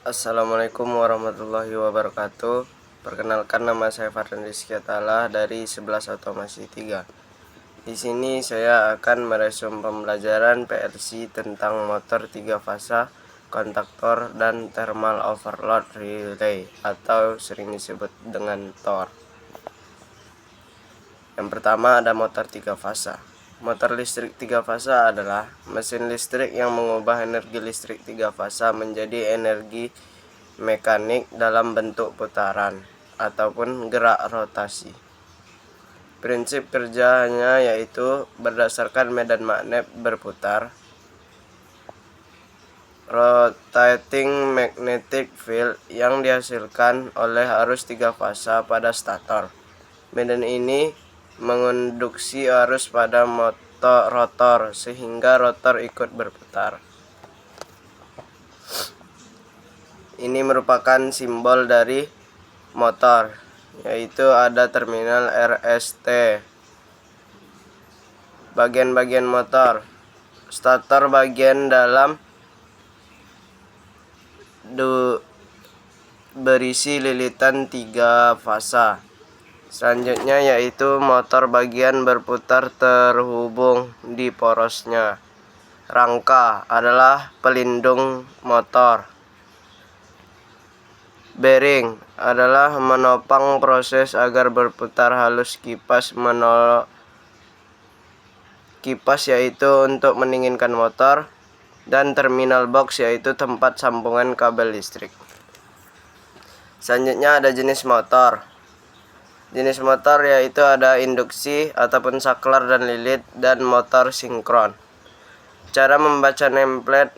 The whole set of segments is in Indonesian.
Assalamualaikum warahmatullahi wabarakatuh. Perkenalkan, nama saya Fardan Rizky Atala dari 11 Otomasi 3. Di sini saya akan meresum pembelajaran PLC tentang motor 3 fasa, kontaktor, dan thermal overload relay atau sering disebut dengan TOR. Yang pertama ada motor 3 fasa. Motor listrik 3 fasa adalah mesin listrik yang mengubah energi listrik 3 fasa menjadi energi mekanik dalam bentuk putaran ataupun gerak rotasi. Prinsip kerjanya yaitu berdasarkan medan magnet berputar, rotating magnetic field yang dihasilkan oleh arus 3 fasa pada stator. Medan ini menginduksi arus pada rotor sehingga rotor ikut berputar. Ini merupakan simbol dari motor, yaitu ada terminal RST. Bagian-bagian motor: stator bagian dalam berisi lilitan 3 fasa. Selanjutnya yaitu motor bagian berputar terhubung di porosnya. Rangka adalah pelindung motor. Bearing adalah menopang proses agar berputar halus. Kipas yaitu untuk mendinginkan motor, dan terminal box yaitu tempat sambungan kabel listrik. Selanjutnya ada jenis motor. Jenis motor yaitu ada induksi ataupun saklar dan lilit, dan motor sinkron. Cara membaca nameplate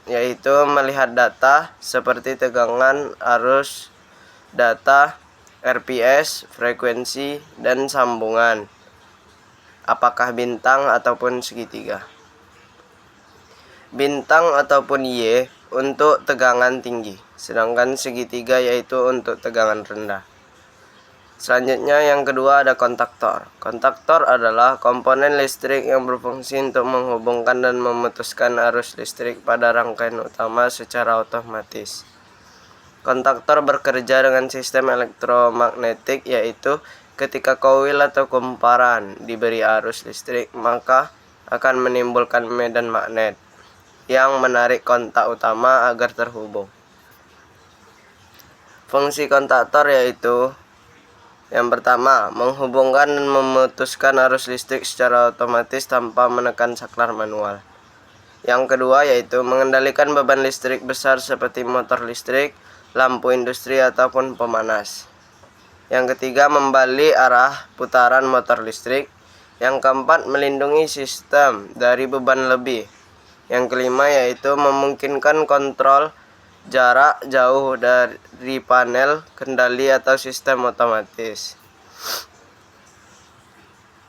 yaitu melihat data seperti tegangan, arus, data, RPS, frekuensi, dan sambungan, apakah bintang ataupun segitiga. Bintang ataupun Y untuk tegangan tinggi, sedangkan segitiga yaitu untuk tegangan rendah. Selanjutnya yang kedua ada kontaktor. Kontaktor adalah komponen listrik yang berfungsi untuk menghubungkan dan memutuskan arus listrik pada rangkaian utama secara otomatis. Kontaktor bekerja dengan sistem elektromagnetik, yaitu ketika koil atau kumparan diberi arus listrik, maka akan menimbulkan medan magnet yang menarik kontak utama agar terhubung. Fungsi kontaktor yaitu: yang pertama, menghubungkan dan memutuskan arus listrik secara otomatis tanpa menekan saklar manual. Yang kedua yaitu mengendalikan beban listrik besar seperti motor listrik, lampu industri, ataupun pemanas. Yang ketiga, membalik arah putaran motor listrik. Yang keempat, melindungi sistem dari beban lebih. Yang kelima yaitu memungkinkan kontrol jarak jauh dari panel kendali atau sistem otomatis.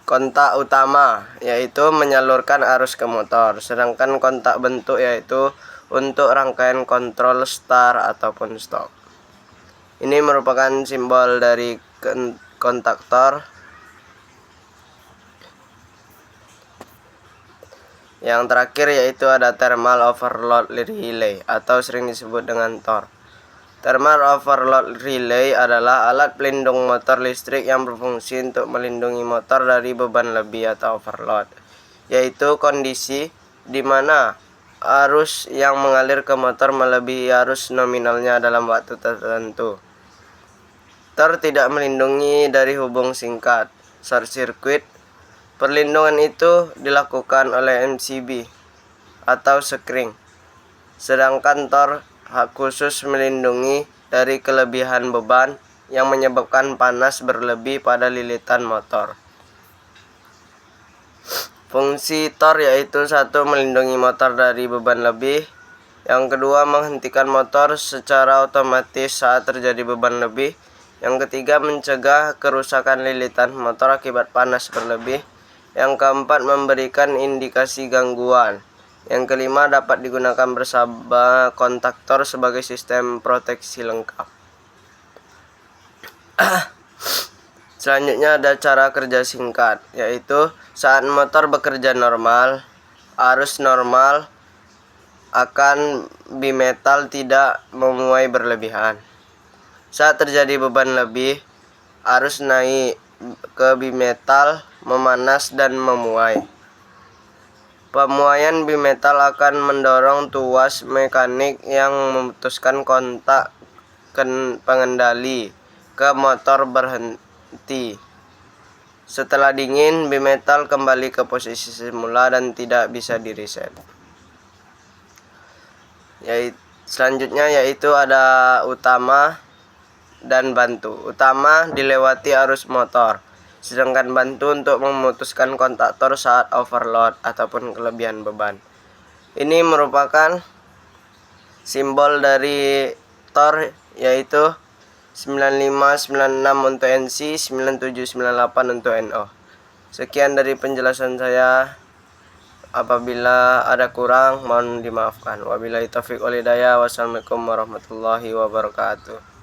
Kontak utama yaitu menyalurkan arus ke motor, sedangkan kontak bentuk yaitu untuk rangkaian kontrol start ataupun stop. Ini merupakan simbol dari kontaktor. Yang terakhir yaitu ada thermal overload relay atau sering disebut dengan TOR. Thermal overload relay adalah alat pelindung motor listrik yang berfungsi untuk melindungi motor dari beban lebih atau overload, yaitu kondisi di mana arus yang mengalir ke motor melebihi arus nominalnya dalam waktu tertentu. TOR tidak melindungi dari hubung singkat, short circuit. Perlindungan itu dilakukan oleh MCB atau sekring, sedangkan TOR khusus melindungi dari kelebihan beban yang menyebabkan panas berlebih pada lilitan motor. Fungsi TOR yaitu: satu, melindungi motor dari beban lebih. Yang kedua, menghentikan motor secara otomatis saat terjadi beban lebih. Yang ketiga, mencegah kerusakan lilitan motor akibat panas berlebih. Yang keempat, memberikan indikasi gangguan. Yang kelima, dapat digunakan bersama kontaktor sebagai sistem proteksi lengkap. Selanjutnya ada cara kerja singkat, yaitu saat motor bekerja normal, arus normal, akan bimetal tidak memuai berlebihan. Saat terjadi beban lebih, arus naik ke bimetal memanas dan memuai. Pemuaian bimetal akan mendorong tuas mekanik yang memutuskan kontak pengendali ke motor berhenti. Setelah dingin, bimetal kembali ke posisi semula dan tidak bisa direset. Selanjutnya yaitu ada utama dan bantu. Utama dilewati arus motor, sedangkan bantu untuk memutuskan kontaktor saat overload ataupun kelebihan beban. Ini merupakan simbol dari Tor, yaitu 9596 untuk NC, 9798 untuk NO. Sekian dari penjelasan saya. Apabila ada kurang, mohon dimaafkan. Wabillahi taufiq wal hidayah. Wassalamualaikum warahmatullahi wabarakatuh.